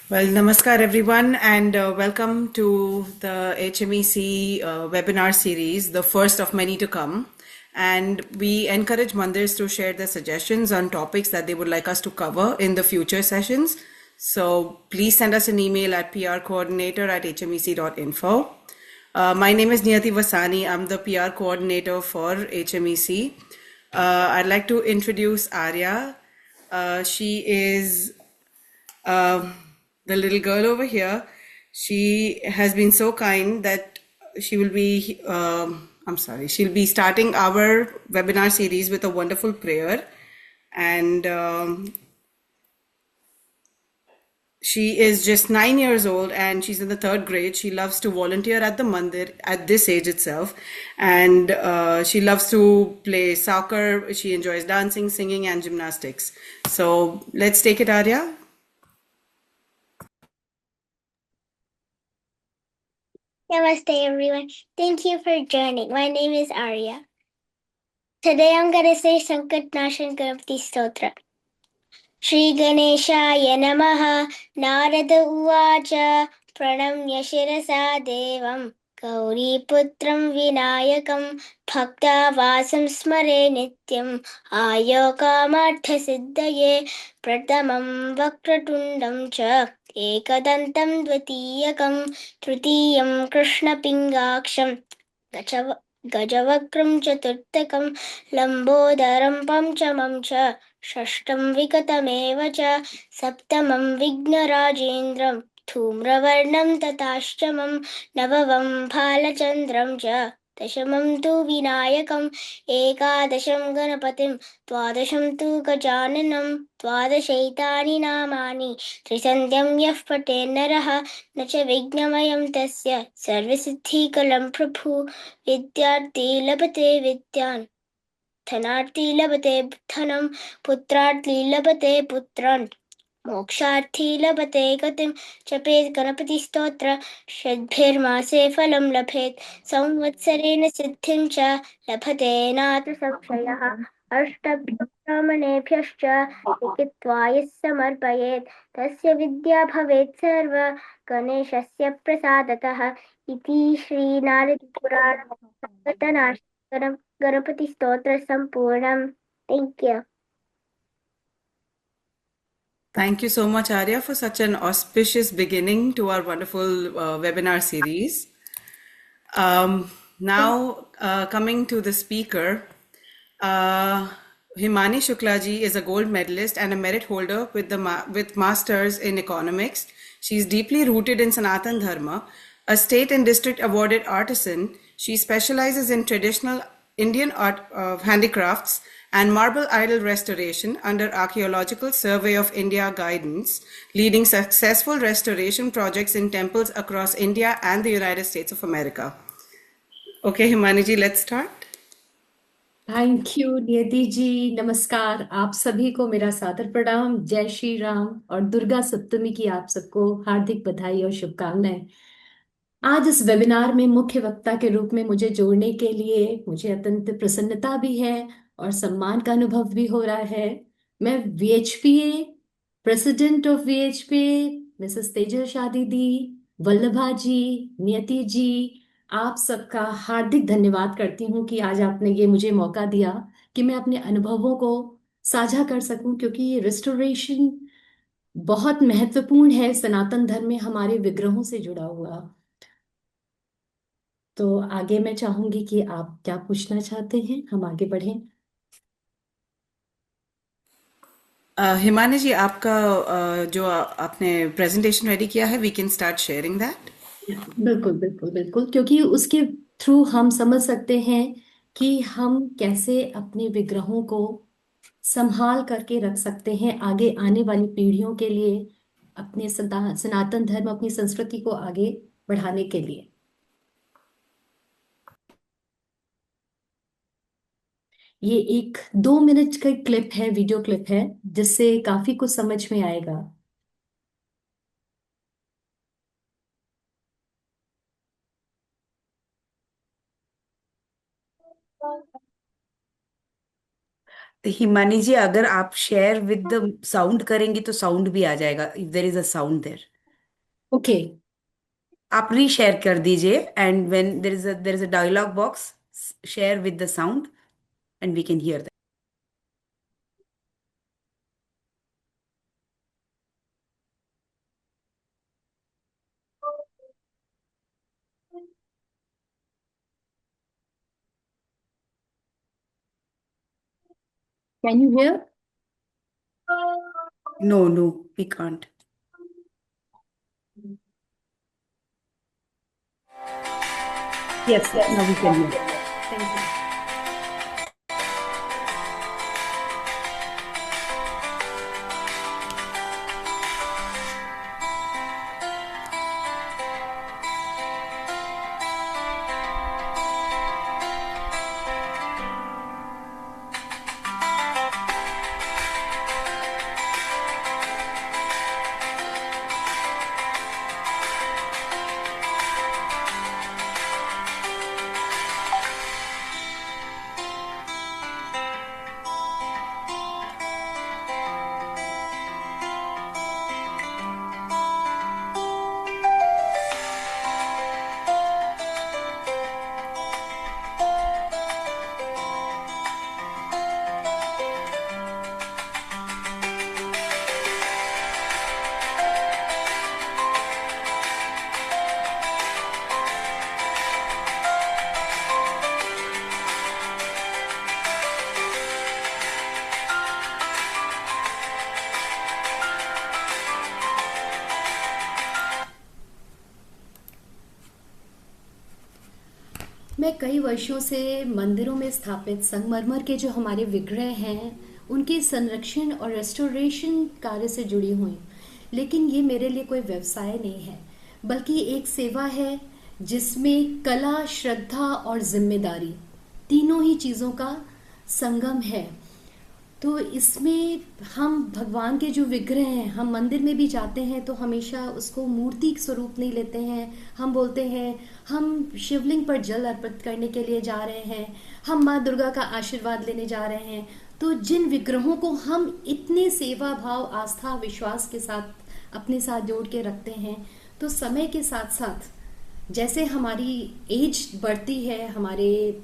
Well, namaskar everyone, and welcome to the HMEC webinar series, the first of many to come. And we encourage mandirs to share their suggestions on topics that they would like us to cover in the future sessions. So please send us an email at prcoordinator@hmec.info. My name is Niyati Vasani. I'm the PR coordinator for HMEC. I'd like to introduce Arya. She is um, the little girl over here. She has been so kind that she will be, I'm sorry, she'll be starting our webinar series with a wonderful prayer. And she is just 9 years old and she's in the third grade. She loves to volunteer at the mandir at this age itself. And she loves to play soccer. She enjoys dancing, singing, and gymnastics. So let's take it, Arya. Namaste, everyone. Thank you for joining. My name is Arya. Today I'm going to say Sankat Nashan Ganapati Stotra. Shri Ganeshaya Namaha Narada Uvacha Pranamya Shirasa Devam Gauriputram Vinayakam Bhaktavasam Smare Nityam Ayokamartha Siddhaye Pratamam Vakratundam Cha Ekadantam Dvatiyakam Trutiyam Krishna Pingaksham गजवक्त्रं चतुर्थकं लम्बोदरं पञ्चमं च षष्ठं विकतमेव च सप्तमं विघ्नराजेन्द्रं धूम्रवर्णं तथाष्टमं नवमं भालचन्द्रं च दशमं तु विनायकम् एकादशं गणपतिं द्वादशं तु गजाननं द्वादशैतानि नामानि त्रिसन्ध्यं यः पठेन्नरः न च विघ्नमयं तस्य सर्वसिद्धिकलं प्रभु विद्यार्थी लभते विद्यान् धनार्थी लभते धनं पुत्रार्थी लभते पुत्रान् मोक्षार्थी लभते गतिं जपेत् गणपतिस्तोत्र षड्भिर्मासे फलं लभेत् संवत्सरेण सिद्धिं च लभते नाथ संशयः अष्टभ्यब्राह्मणेभ्यश्च लिखित्वा यः समर्पयेत् तस्य विद्या भवेत् सर्व गणेशस्य प्रसादतः इति श्रीनारदपुराणे गणपतिस्तोत्र सम्पूर्णम् Thank you. Thank you so much, Arya, for such an auspicious beginning to our wonderful webinar series. Now, coming to the speaker, Himani Shuklaji is a gold medalist and a merit holder with with masters in economics. She is deeply rooted in Sanatan Dharma, a state and district awarded artisan. She specializes in traditional Indian art handicrafts and marble idol restoration under Archaeological Survey of India guidance, leading successful restoration projects in temples across India and the United States of America. Okay, Himani ji, let's start. Thank you नियति जी। नमस्कार, आप सभी को मेरा सादर प्रणाम। जय श्री राम और दुर्गा सप्तमी की आप सबको हार्दिक बधाई और शुभकामनाएं। आज इस वेबिनार में मुख्य वक्ता के रूप में मुझे जोड़ने के लिए मुझे अत्यंत प्रसन्नता भी है और सम्मान का अनुभव भी हो रहा है। मैं VHPA president of VHPA mrs Tejal Shah दीदी, वल्लभा जी, नियति जी, आप सबका हार्दिक धन्यवाद करती हूँ कि आज आपने ये मुझे मौका दिया कि मैं अपने अनुभवों को साझा कर सकूं, क्योंकि ये रिस्टोरेशन बहुत महत्वपूर्ण है। सनातन धर्म में हमारे विग्रहों से जुड़ा हुआ। तो आगे मैं चाहूंगी कि आप क्या पूछना चाहते हैं, हम आगे बढ़ें। हिमानी जी, आपका जो आपने प्रेजेंटेशन रेडी किया है, we can start sharing that. बिल्कुल बिल्कुल बिल्कुल, क्योंकि उसके थ्रू हम समझ सकते हैं कि हम कैसे अपने विग्रहों को संभाल करके रख सकते हैं आगे आने वाली पीढ़ियों के लिए, अपने सनातन धर्म, अपनी संस्कृति को आगे बढ़ाने के लिए। ये एक 2 मिनट का क्लिप है, वीडियो क्लिप है, जिससे काफी कुछ समझ में आएगा। हिमानी जी, अगर आप शेयर विद द साउंड करेंगी तो साउंड भी आ जाएगा, if there is a sound there. Okay. आप रीशेयर कर दीजिए, and when there is a dialogue box, share with the sound and we can hear that. Can you hear? No no, we can't. Yes, now we can hear. Thank you. मैं कई वर्षों से मंदिरों में स्थापित संगमरमर के जो हमारे विग्रह हैं उनके संरक्षण और रेस्टोरेशन कार्य से जुड़ी हुई, लेकिन ये मेरे लिए कोई व्यवसाय नहीं है, बल्कि एक सेवा है जिसमें कला, श्रद्धा और जिम्मेदारी तीनों ही चीज़ों का संगम है। तो इसमें हम भगवान के जो विग्रह हैं, हम मंदिर में भी जाते हैं तो हमेशा उसको मूर्ति स्वरूप नहीं लेते हैं। हम बोलते हैं हम शिवलिंग पर जल अर्पित करने के लिए जा रहे हैं, हम माँ दुर्गा का आशीर्वाद लेने जा रहे हैं। तो जिन विग्रहों को हम इतने सेवा भाव, आस्था, विश्वास के साथ अपने साथ जोड़ के रखते हैं, तो समय के साथ साथ जैसे हमारी एज बढ़ती है, हमारे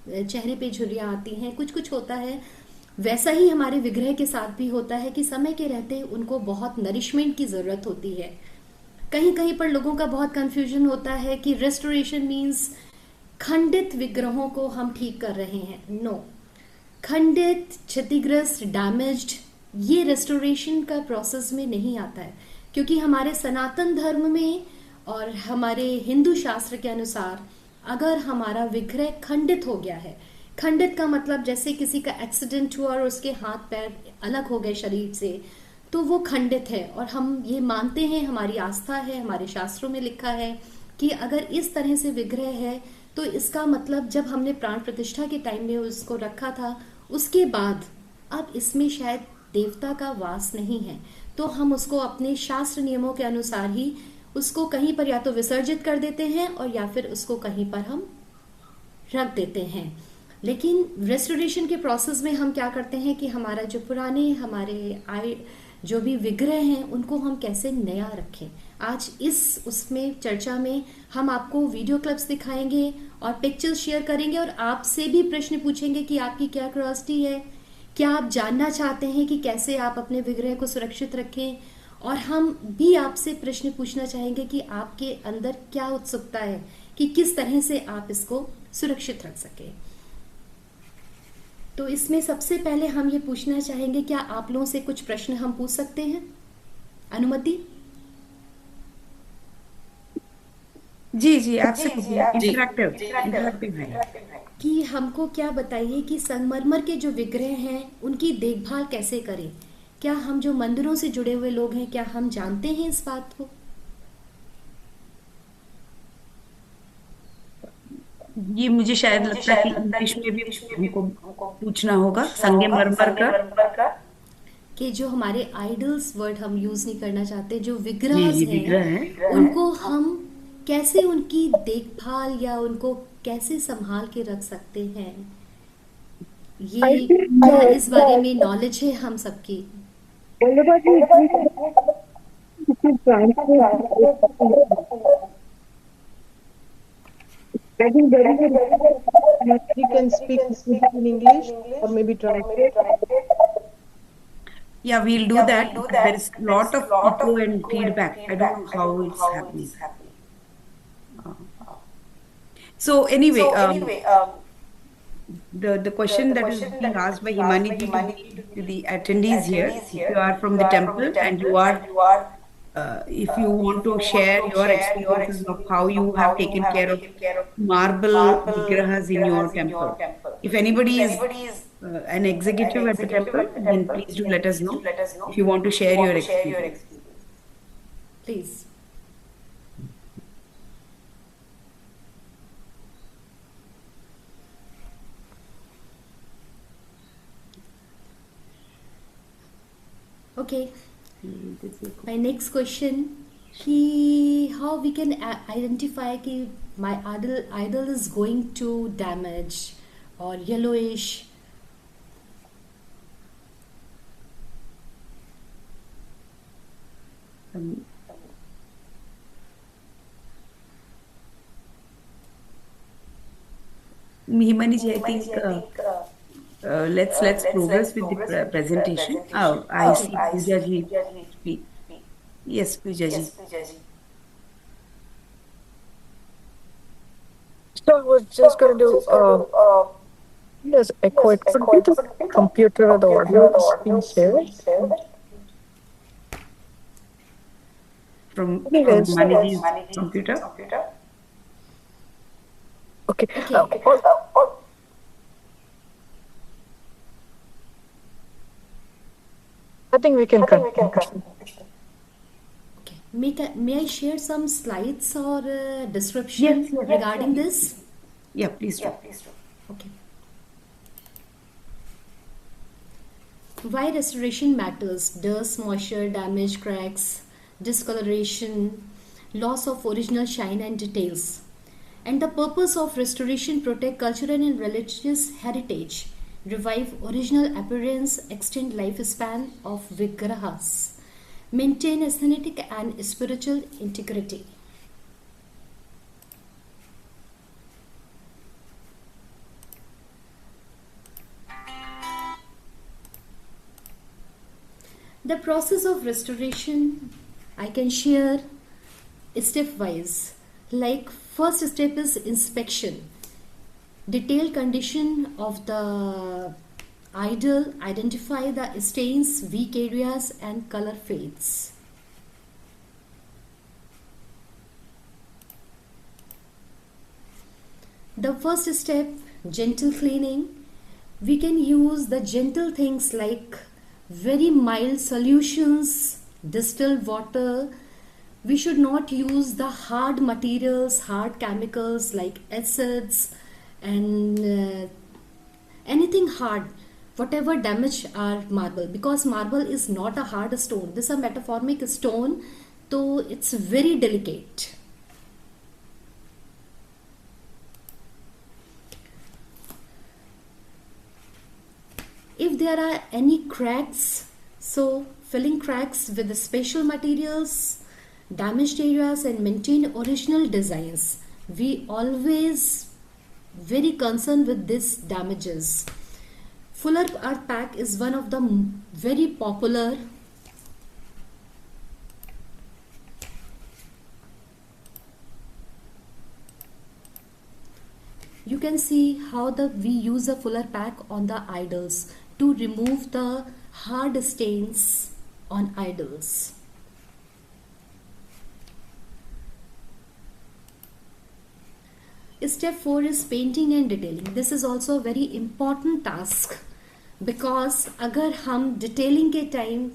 चेहरे पे झुर्रियाँ आती हैं, कुछ कुछ होता है, वैसा ही हमारे विग्रह के साथ भी होता है कि समय के रहते उनको बहुत नरिशमेंट की जरूरत होती है। कहीं कहीं पर लोगों का बहुत कंफ्यूजन होता है कि रेस्टोरेशन मीन्स खंडित विग्रहों को हम ठीक कर रहे हैं। नो, खंडित, क्षतिग्रस्त, डैमेज्ड, ये रेस्टोरेशन का प्रोसेस में नहीं आता है, क्योंकि हमारे सनातन धर्म में और हमारे हिंदू शास्त्र के अनुसार अगर हमारा विग्रह खंडित हो गया है, खंडित का मतलब जैसे किसी का एक्सीडेंट हुआ और उसके हाथ पैर अलग हो गए शरीर से, तो वो खंडित है। और हम ये मानते हैं, हमारी आस्था है, हमारे शास्त्रों में लिखा है कि अगर इस तरह से विग्रह है तो इसका मतलब जब हमने प्राण प्रतिष्ठा के टाइम में उसको रखा था, उसके बाद अब इसमें शायद देवता का वास नहीं है, तो हम उसको अपने शास्त्र नियमों के अनुसार ही उसको कहीं पर या तो विसर्जित कर देते हैं और या फिर उसको कहीं पर हम रख देते हैं। लेकिन रेस्टोरेशन के प्रोसेस में हम क्या करते हैं कि हमारा जो पुराने हमारे जो भी विग्रह हैं उनको हम कैसे नया रखें। आज इस उसमें चर्चा में हम आपको वीडियो क्लिप्स दिखाएंगे और पिक्चर्स शेयर करेंगे और आपसे भी प्रश्न पूछेंगे कि आपकी क्या क्यूरियोसिटी है, क्या आप जानना चाहते हैं कि कैसे आप अपने विग्रह को सुरक्षित रखें, और हम भी आपसे प्रश्न पूछना चाहेंगे कि आपके अंदर क्या उत्सुकता है कि किस तरह से आप इसको सुरक्षित रख सकें। तो इसमें सबसे पहले हम ये पूछना चाहेंगे, क्या आप लोगों से कुछ प्रश्न हम पूछ सकते हैं? अनुमति? जी जी, आपसे इंटरैक्टिव है। कि हमको क्या बताइए कि संगमरमर के जो विग्रह हैं उनकी देखभाल कैसे करें? क्या हम जो मंदिरों से जुड़े हुए लोग हैं, क्या हम जानते हैं इस बात को? ये मुझे शायद लगता है कि इंग्लिश में भी हमको पूछना होगा, संगमरमर का। कि जो हमारे आइडल्स वर्ड हम यूज नहीं करना चाहते, जो जी विग्रह जी, हैं विग्रह है। उनको हम कैसे उनकी देखभाल या उनको कैसे संभाल के रख सकते हैं, ये क्या इस बारे में नॉलेज है हम सबकी? Keep trying to getting ready to you can speak in English or maybe translate. Yeah, we'll do that, but there is a lot of echo and feedback. I don't know how it's happening. So anyway, the question that is being asked by Himaniji to the attendees here, if you are from the temple and you are, if you want to share your experiences of how you have taken care of marble vigrahas in your temple. If anybody is an executive at the temple, then please do let us know if you want to share your experience. Please. Okay. My next question, how we can identify कि my idol is going to damage or yellowish. Himaniji, I think let's progress with the presentation. Oh, I see Pooja ji. Speak. Yes, Pooja ji. So I was just going to do yes, echo. It could be the computer or the audio being shared. From Anyways. Maniji's computer. Okay. I think we can continue. Okay. May I share some slides or description regarding this? Yeah, please do. Okay. Why restoration matters: dust, moisture, damage, cracks, discoloration, loss of original shine and details. And the purpose of restoration: protect cultural and religious heritage, revive original appearance, extend lifespan of vigrahas, maintain aesthetic and spiritual integrity. The process of restoration I can share stepwise. Like, first step is inspection. Detailed condition of the idol, identify the stains, weak areas and color fades. The first step, gentle cleaning. We can use the gentle things like very mild solutions, distilled water. We should not use the hard materials, hard chemicals like acids and anything hard, whatever damage our marble, because marble is not a hard stone. This is a metamorphic stone, so it's very delicate. If there are any cracks, so filling cracks with the special materials, damaged areas and maintain original designs. We always very concerned with these damages. Fuller art pack is one of the very popular. You can see how we use a fuller pack on the idols to remove the hard stains on idols. Step 4 is painting and detailing. This is also a very important task, because अगर हम detailing के time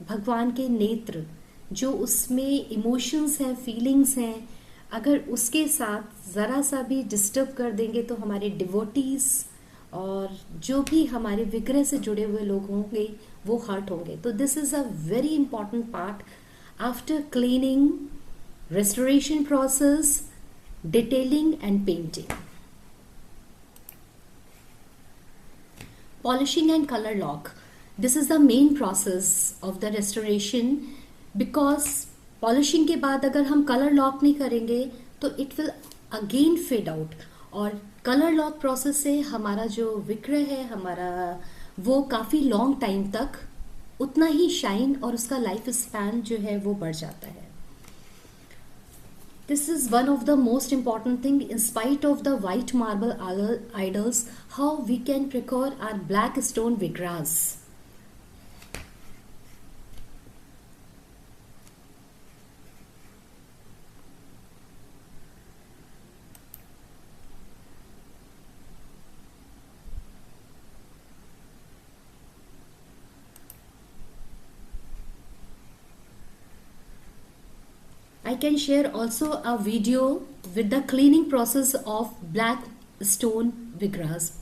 भगवान के नेत्र, जो उसमें emotions हैं, feelings हैं, अगर उसके साथ ज़रा सा भी डिस्टर्ब कर देंगे तो हमारे डिवोटीज और जो भी हमारे विग्रह से जुड़े हुए लोग होंगे वो हर्ट होंगे. तो this is a very important part after cleaning, restoration process, detailing and painting. Polishing and color lock. This is the main process of the restoration. Because polishing के बाद अगर हम कलर लॉक नहीं करेंगे तो it will again fade out, और colour lock process से हमारा जो विक्रय है हमारा, वो काफ़ी लॉन्ग टाइम तक उतना ही शाइन और उसका लाइफ स्पैन जो है वो बढ़ जाता है. This is one of the most important thing, in spite of the white marble idols, how we can procure our black stone vigrahas. I can share also a video with the cleaning process of black stone vigrahas.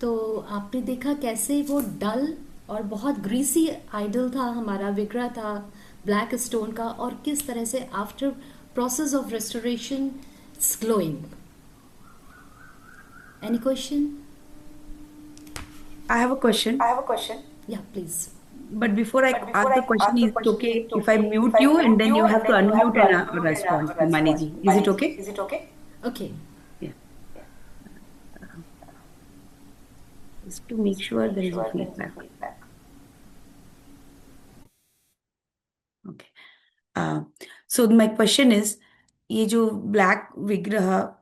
तो आपने देखा कैसे वो डल और बहुत greasy idol था, हमारा विग्रह था ब्लैक स्टोन का, और किस तरह से after process of restoration it's glowing. Any question? I have a question. या please. But before I ask the question, is it okay if I mute you and then you have to unmute and respond to Maniji? Is it okay? Okay. Yeah. Just to make sure there is a feedback. Okay. So my question is, ये जो black vigraha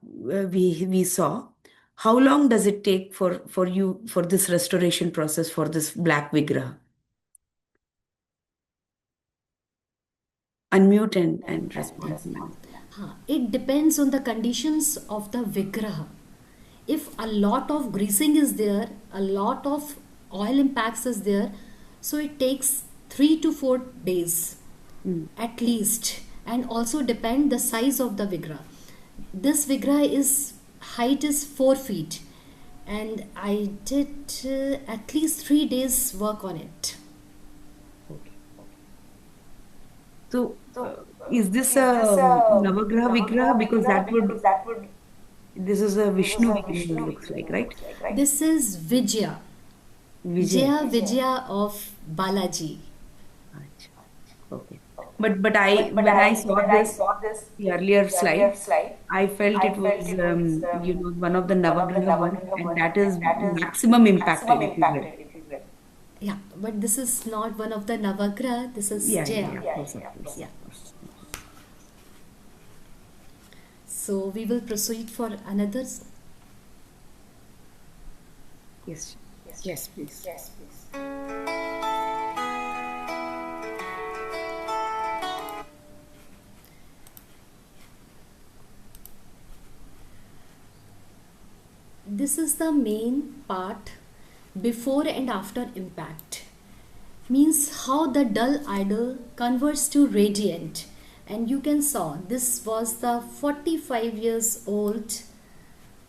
we saw, how long does it take for you for this restoration process for this black vigraha? Unmute and respond to Maniji. हाँ, it depends on the conditions of the vigraha. If a lot of greasing is there, a lot of oil impacts is there, so it takes 3 to 4 days at least, and also depend the size of the vigraha. This vigraha is height is 4 feet, and I did at least 3 days work on it. So, is this a Navagraha Vigraha? Because that would, this is a Vishnu Vigraha, it looks like, right? This is Vijaya. Vijaya. Vijaya of Balaji. Okay. But when I saw this the earlier slide, I felt it was one of the Navagraha one, and that is maximum impacted. If you will. Yeah, but this is not one of the Navagraha. This is Jaya. Of course, of course. Yeah. So we will proceed for another. Yes. Yes, please. This is the main part, before and after impact. Means how the dull idol converts to radiant. And you can saw this was the 45 years old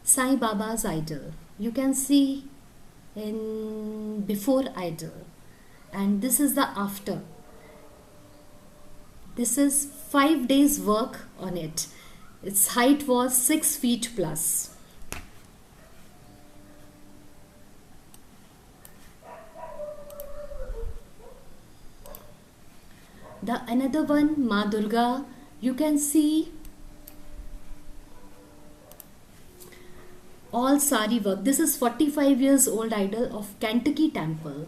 Sai Baba's idol. You can see in before idol, and this is the after. This is 5 days work on it. Its height was 6 feet plus. The another one, Ma Durga, you can see all sari work. This is 45 years old idol of Kentucky temple.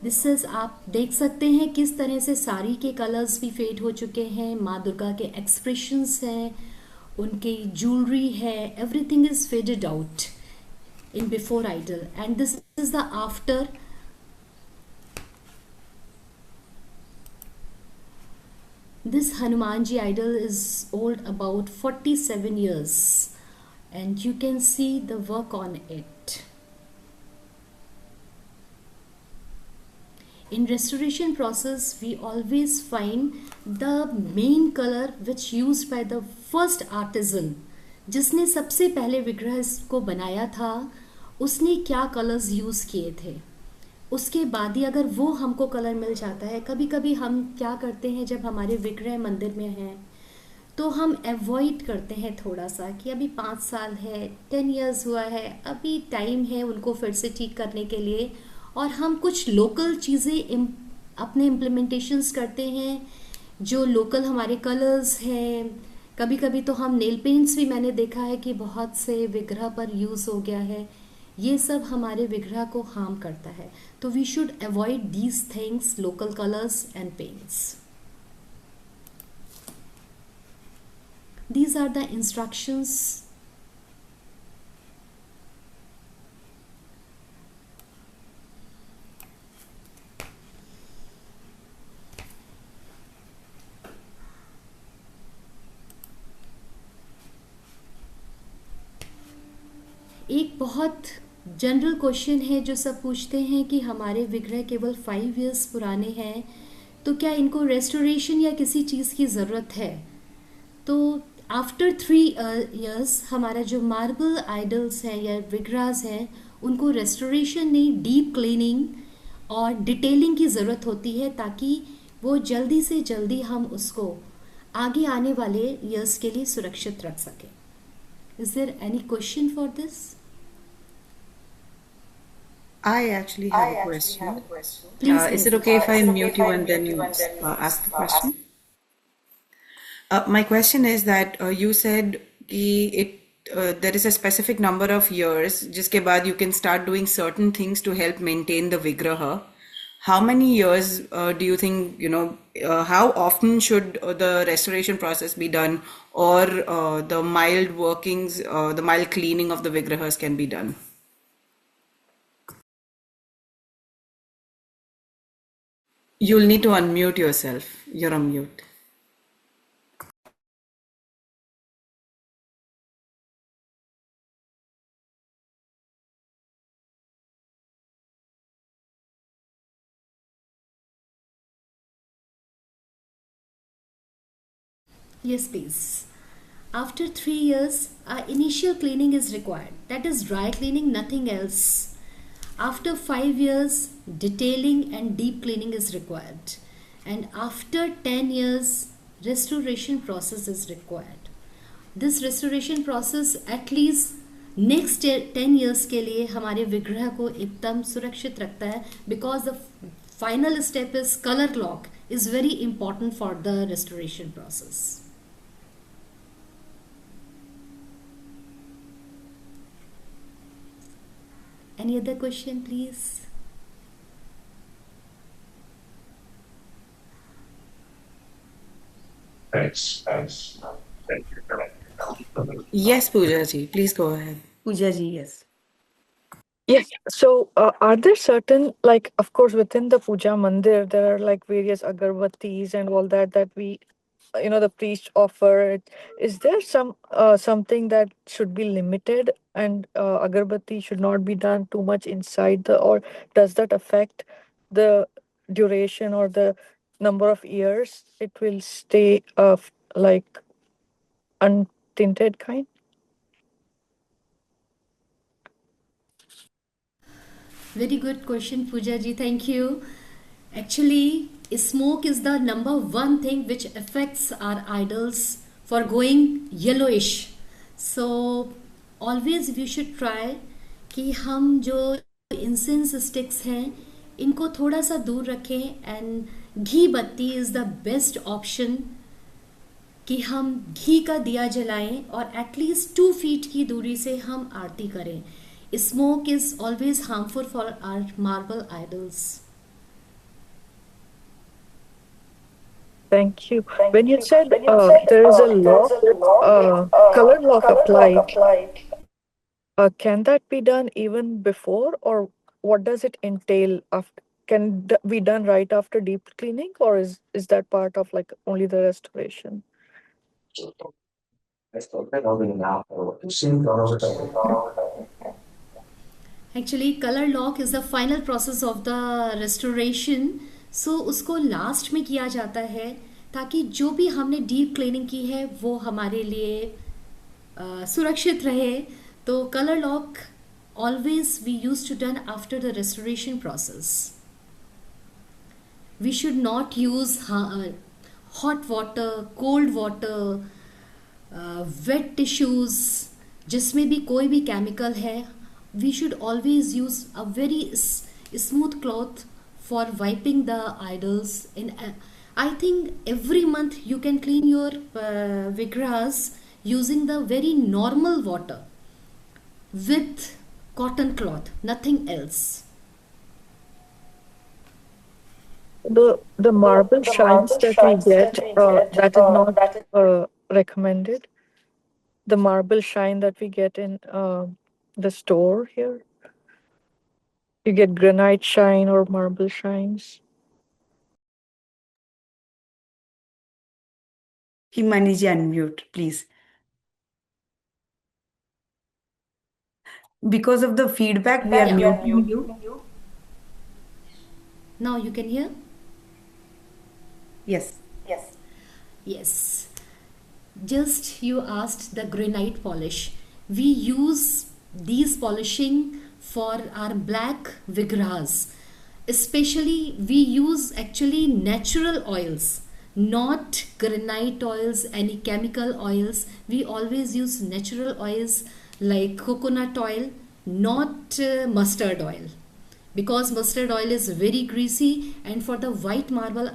This is, आप देख सकते हैं किस तरह से साड़ी के colours भी fade हो चुके हैं, माँ दुर्गा के एक्सप्रेशंस हैं, उनकी ज्वेलरी है, everything is faded out in before idol. And this is the after. This Hanumanji idol is old about 47 years and you can see the work on it. In restoration process, we always find the main color which used by the first artisan. जिसने सबसे पहले विग्रह को बनाया था, उसने क्या colours use किए थे. उसके बाद ही अगर वो हमको कलर मिल जाता है, कभी कभी हम क्या करते हैं जब हमारे विग्रह मंदिर में हैं तो हम अवॉइड करते हैं थोड़ा सा कि अभी 5 साल है, 10 इयर्स हुआ है, अभी टाइम है उनको फिर से ठीक करने के लिए, और हम कुछ लोकल चीज़ें अपने इम्प्लीमेंटेशंस करते हैं जो लोकल हमारे कलर्स हैं. कभी कभी तो हम नेल पेंट्स भी, मैंने देखा है कि बहुत से विग्रह पर यूज़ हो गया है. ये सब हमारे विग्रह को हार्म करता है. तो we should avoid these things, local colours and paints. These are the instructions. एक बहुत जनरल क्वेश्चन है जो सब पूछते हैं कि हमारे विग्रह केवल 5 इयर्स पुराने हैं, तो क्या इनको रेस्टोरेशन या किसी चीज़ की ज़रूरत है. तो आफ्टर 3 इयर्स हमारा जो मार्बल आइडल्स हैं या विग्रहs हैं, उनको रेस्टोरेशन नहीं, डीप क्लीनिंग और डिटेलिंग की ज़रूरत होती है ताकि वो जल्दी से जल्दी हम उसको आगे आने वाले ईयर्स के लिए सुरक्षित रख सकें. Is there any question for this? I actually have a question. Please, Is it okay if I mute you and then you ask the question? My question is that you said there is a specific number of years जिसके बाद you can start doing certain things to help maintain the vigraha. How many years do you think, how often should the restoration process be done, or the mild workings, the mild cleaning of the vigrahas can be done? You'll need to unmute yourself. You're on mute. Yes, please. After 3 years, our initial cleaning is required. That is dry cleaning, nothing else. After 5 years, detailing and deep cleaning is required. And after 10 years, restoration process is required. This restoration process at least next 10 years के लिए हमारे विग्रह को एकदम सुरक्षित रखता है, because the final step is color lock is very important for the restoration process. Any other question, please? Thanks. Thank you. Yes, Pooja ji, please go ahead. Pooja ji, yes. Yes. So, are there certain, like, of course, within the puja mandir, there are like various agarbattis and all that we, the priest offer. Is there something that should be limited, and agarbatti should not be done too much inside or does that affect the duration or the number of years it will stay like untinted kind? Very good question, Pooja ji. Thank you. Actually, smoke is the number one thing which affects our idols for going yellowish. So always we should try कि हम जो incense sticks हैं इनको थोड़ा सा दूर रखें, and घी बत्ती is the best option कि हम घी का दिया जलाएं और एटलीस्ट 2 फीट की दूरी से हम आरती करें. Smoke is always harmful for our marble idols. Thank you. When you said there is a lock, color lock applied, can that be done even before, or what does it entail? Can be done right after deep cleaning, or is that part of like only the restoration? Actually, color lock is the final process of the restoration. So उसको last में किया जाता है ताकि जो भी हमने deep cleaning की है वो हमारे लिए सुरक्षित रहे. तो colour lock always we used to done after the restoration process. We should not use hot water, cold water, wet tissues जिसमें भी कोई भी केमिकल है. We should always use a very smooth cloth for wiping the idols. I think every month you can clean your vigrahas using the very normal water with cotton cloth, nothing else. The marble shines that we get, that is not recommended. The marble shine that we get in the store here. You get granite shine or marble shines. Himaniji, unmute, please. Because of the feedback, we are Yeah. muting you. Now you can hear? Yes. Yes. Just you asked the granite polish. We use these polishing for our black vigrahas. Especially we use actually natural oils, not granite oils, any chemical oils. We always use natural oils like coconut oil, not mustard oil, because mustard oil is very greasy, and for the white marble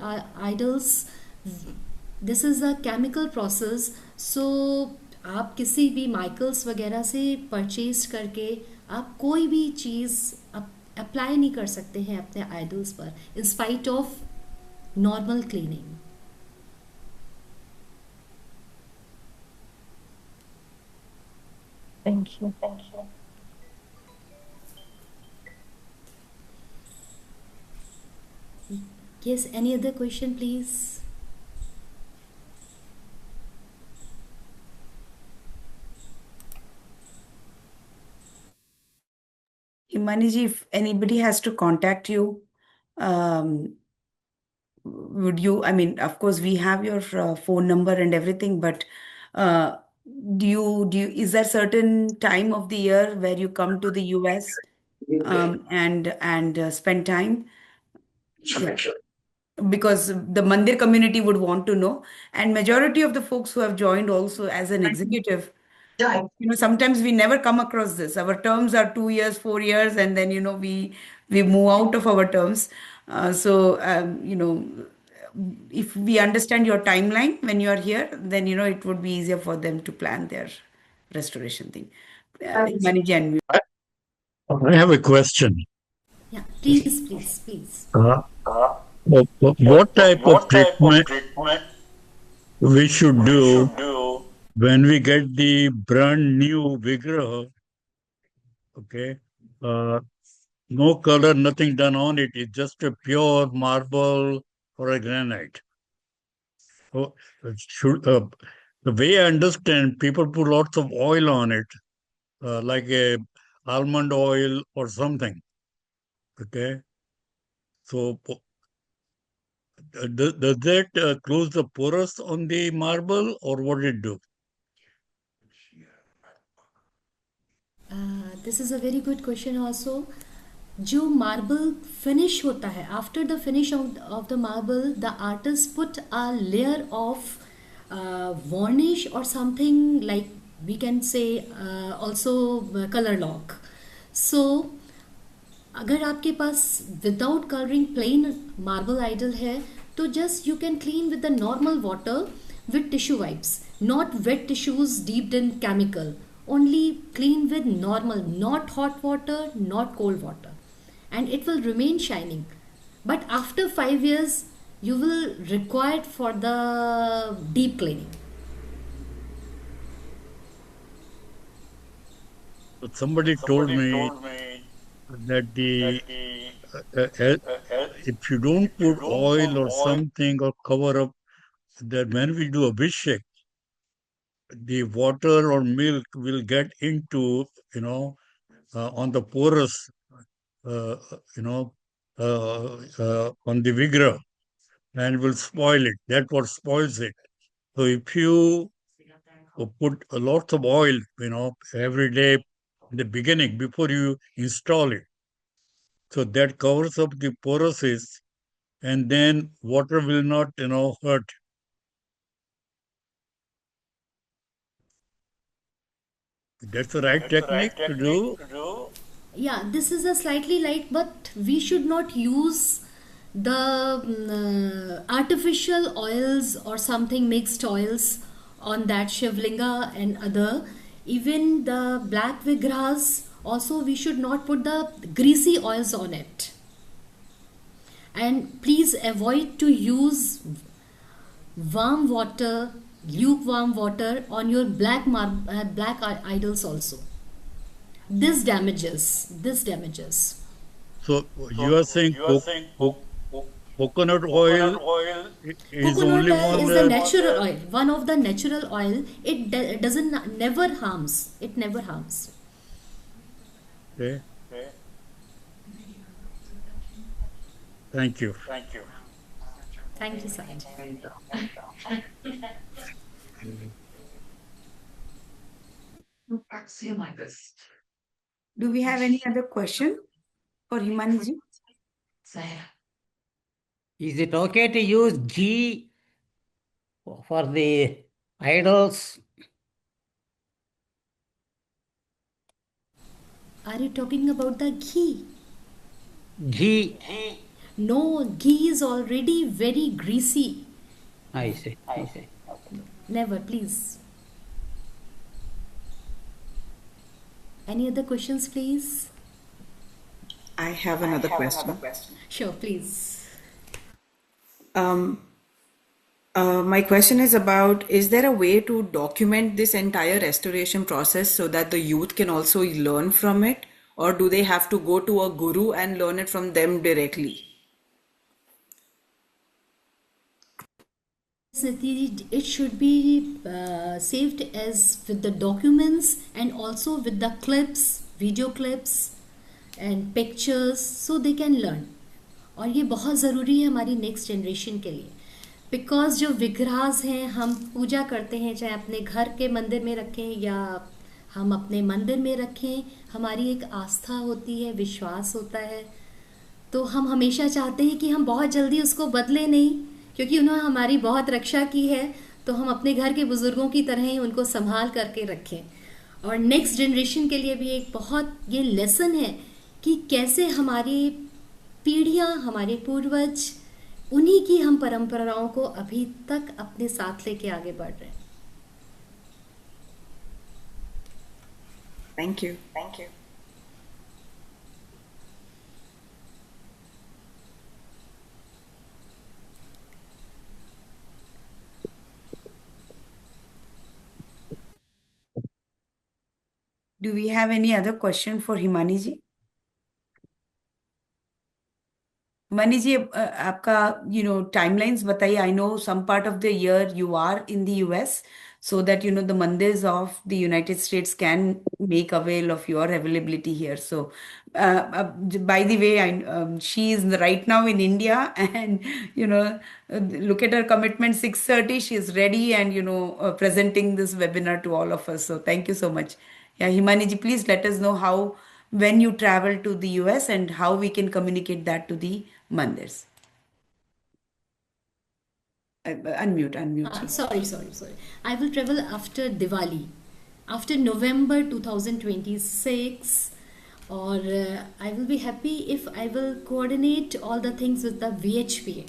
idols this is a chemical process. So आप किसी भी Michaels वगैरह से purchase करके आप कोई भी चीज़ apply नहीं कर सकते हैं अपने आइडल्स पर in spite of normal cleaning. Thank you. Yes, any other question please? Himaniji, if anybody has to contact you, would you, I mean, of course, we have your phone number and everything, but is there certain time of the year where you come to the US and spend time? Yeah. Because the Mandir community would want to know, and majority of the folks who have joined also as an executive, sometimes we never come across this. Our terms are 2 years, 4 years, and then we move out of our terms. If we understand your timeline when you are here, then it would be easier for them to plan their restoration thing. Manage and I have a question. Yeah, please. What type of treatment we should do when we get the brand new Vigraha? Okay. No color, nothing done on it. It's just a pure marble or a granite. So, the way I understand, people put lots of oil on it, like a almond oil or something. Okay. So, does that close the porous on the marble, or what did it do? This is a very good question also. जो marble finish होता है, after the finish off the marble the artist put a layer of varnish or something, like we can say also color lock. So अगर आपके पास without colouring plain marble idol है तो just you can clean with the normal water, with tissue wipes, not wet tissues dipped in chemical. Only clean with normal, not hot water, not cold water, and it will remain shining. But after 5 years, you will require it for the deep cleaning. But somebody told me that if you don't put oil or something or cover up, that when we do Abhishek, the water or milk will get into, on the porous, uh, you know, on the Vigra and will spoil it. That's what spoils it. So if you put a lot of oil, every day in the beginning before you install it, so that covers up the porosis, and then water will not, hurt. That's the right technique to do. Yeah, this is a slightly light, but we should not use the artificial oils or something mixed oils on that shivlinga and other. Even the black vigrahas, also we should not put the greasy oils on it. And please avoid to use warm water, lukewarm water on your black idols also. This damages. So you are saying coconut oil is Coconut only oil one is the natural oil, one of the natural oil. It doesn't never harms. It never harms. Okay. Thank you. Thank you, sir. Do we have any other question for Himaniji? Is it okay to use ghee for the idols? Are you talking about the ghee? Ghee. No, ghee is already very greasy. I see. Never, please. Any other questions, please? I have another question. Sure, please. My question is about, is there a way to document this entire restoration process so that the youth can also learn from it? Or do they have to go to a guru and learn it from them directly? It should be saved as with the documents and also with the clips, video clips and pictures, so they can learn. और ये बहुत ज़रूरी है हमारी next generation के लिए, because जो विग्रहास हैं हम पूजा करते हैं, चाहे अपने घर के मंदिर में रखें या हम अपने मंदिर में रखें, हमारी एक आस्था होती है, विश्वास होता है. तो हम हमेशा चाहते हैं कि हम बहुत जल्दी उसको बदलें नहीं, क्योंकि उन्होंने हमारी बहुत रक्षा की है, तो हम अपने घर के बुजुर्गों की तरह ही उनको संभाल करके रखें. और नेक्स्ट जनरेशन के लिए भी एक बहुत ये लेसन है कि कैसे हमारी पीढ़ियां, हमारे पूर्वज, उन्हीं की हम परंपराओं को अभी तक अपने साथ लेके आगे बढ़ रहे हैं. Thank you. Do we have any other question for Himani ji? Himani ji, आपका timelines बताइए. I know some part of the year you are in the US, so that the mandirs of the United States can make avail of your availability here. So, by the way, she is right now in India, and look at her commitment. 6:30, she is ready and presenting this webinar to all of us. So, thank you so much. Yeah, Himani ji, please let us know when you travel to the US and how we can communicate that to the mandirs. Unmute. Sorry. I will travel after Diwali, after November 2026, or I will be happy if I will coordinate all the things with the VHPA.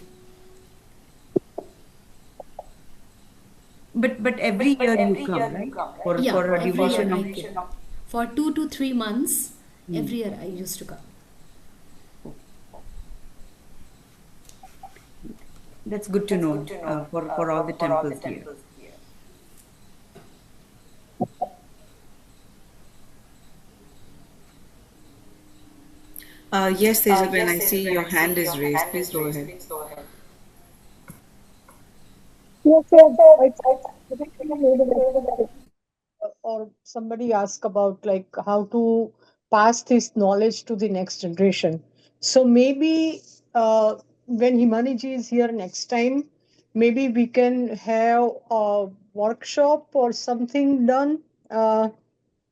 But every year you come, right? For Yeah, a every duration year I of came. For 2 to 3 months, every year I used to come. That's good to know for all the temples here. Yes, Tejalben, I see your hand is raised. Please go ahead. Yes, yes. Or somebody asked about like how to pass this knowledge to the next generation. So maybe when Himaniji is here next time, maybe we can have a workshop or something done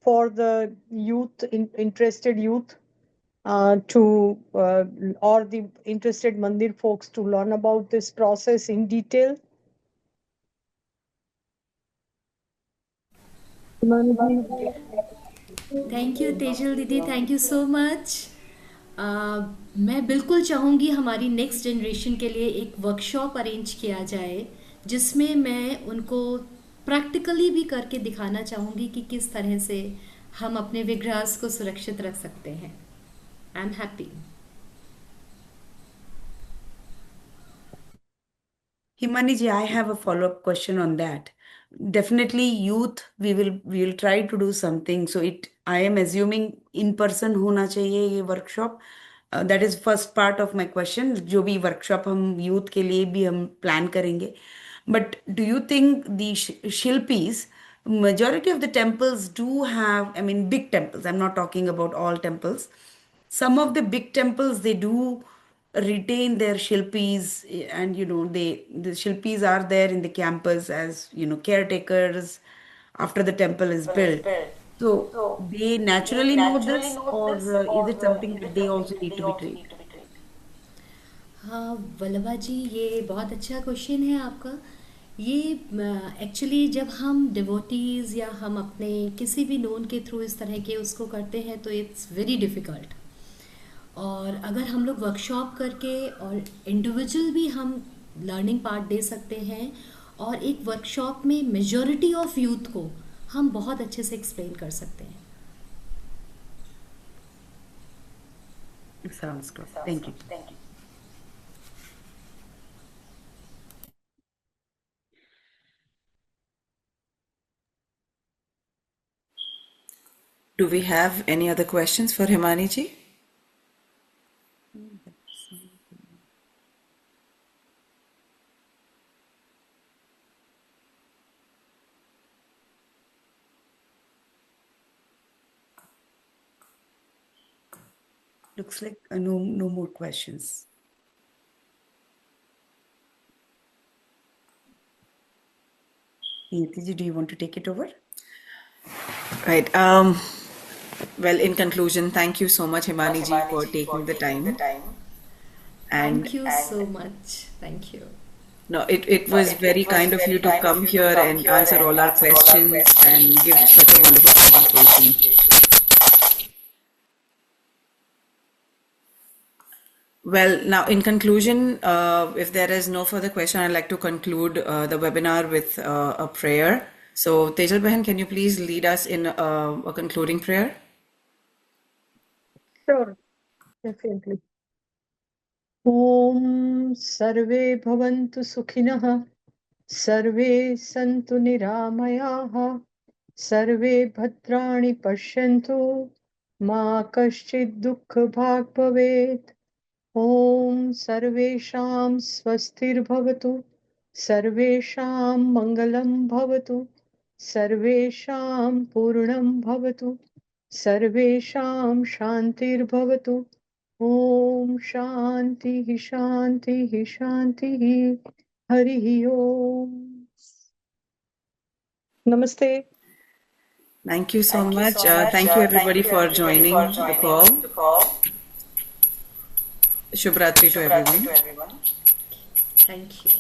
for the youth, interested youth or the interested Mandir folks to learn about this process in detail. Thank you Tejal दीदी, thank you so much. मैं बिल्कुल चाहूँगी हमारी next generation के लिए एक workshop arrange किया जाए, जिसमें मैं उनको प्रैक्टिकली भी करके दिखाना चाहूँगी कि किस तरह से हम अपने विग्रहास को सुरक्षित रख सकते हैं। I am happy. Himaniji, I have a follow-up question on that. Definitely youth, we will try to do something. So I am assuming in person होना चाहिए ये workshop. That is first part of my question. जो भी workshop हम youth के लिए भी हम plan करेंगे. But do you think the Shilpis, majority of the temples do have, I mean, big temples. I'm not talking about all temples. Some of the big temples, they do retain their shilpis, and the shilpis are there in the campus as caretakers after the temple is built. So they naturally know this, or is it something that they also need to be trained? हाँ वल्लभा जी, ये बहुत अच्छा question है आपका। ये actually जब हम डिवोटीज़ या हम अपने किसी भी नोन के थ्रू इस तरह के उसको करते हैं तो इट्स वेरी डिफ़िकल्ट। और अगर हम लोग वर्कशॉप करके और इंडिविजुअल भी हम लर्निंग पार्ट दे सकते हैं, और एक वर्कशॉप में मेजॉरिटी ऑफ यूथ को हम बहुत अच्छे से एक्सप्लेन कर सकते हैं। Sounds good. Thank you. Do we have any other questions for Himani ji? Looks like no more questions. Niti ji, do you want to take it over? Right. Well, in conclusion, thank you so much, Himani ji, for taking the time. And Thank you so much. Thank you. no, it was very kind of you to come here and answer all our questions and give such a wonderful presentation. Well, now in conclusion, if there is no further question, I'd like to conclude the webinar with a prayer. So, Tejal Behan, can you please lead us in a concluding prayer? Sure, definitely. Om Sarve Bhavantu Sukhinah, Sarve Santu Niramayaha, Sarve Bhadrani Pashyantu, Ma Kaschid Dukkha Bhag Bhavet. Om Sarvesham Swastir Bhavatu, Sarvesham Mangalam Bhavatu, Sarvesham Purnam Bhavatu, Sarvesham Shantir Bhavatu. Om Shanti Shanti Shanti Hari Om. Namaste. Thank you so much. Thank you everybody for joining the call. Shubhratri to everyone. Thank you.